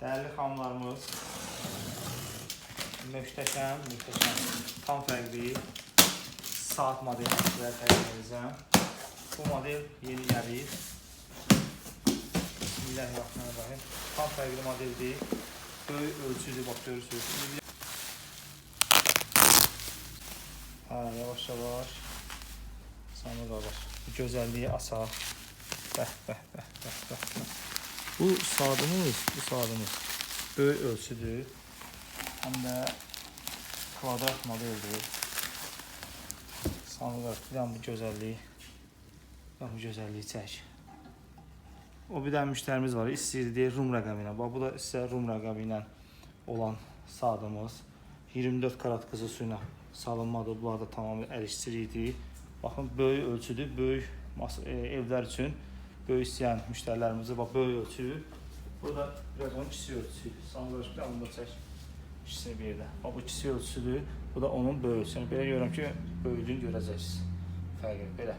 Değerli xamlarımız, möhtəşəm, tam fərqli saat modelini sizlərə təqdim edəcəm. Bu model yeni gəlir. Bismillahirrahmanirrahim. Tam fərqli modeldir. Böyük ölçüdür, bax görürsünüz. Yavaş yavaş. Sana qardaş. Bu gözəlliyi açaq. Bəh. Bu saatımız böyük ölçüdür. Həm də kvadrat modeldir. Sanırlar, bir bu gözəlliyi çək. O bir dənə müştərimiz var, istəyir Rum rəqəmi ilə. Bu da sizə Rum rəqəmi ilə olan saatımız. 24 karat qızıl su ilə salınmadır. Bunlar da tamamilə əlişçilikdir. Baxın, böyük ölçüdür. Böyük evlər üçün böyük istəyən müştərilərimizə bax, böyük ölçü. Burada biraz onun kiçik ölçüsüdür. Sanırlar, bir anda çək. İkisini bir yerdə. Bax, bu kiçik ölçüsüdür. Bu da onun böyük ölçüsü. Belə görürəm ki, böyüklüyünü görəcəksiniz. Fərqi belə.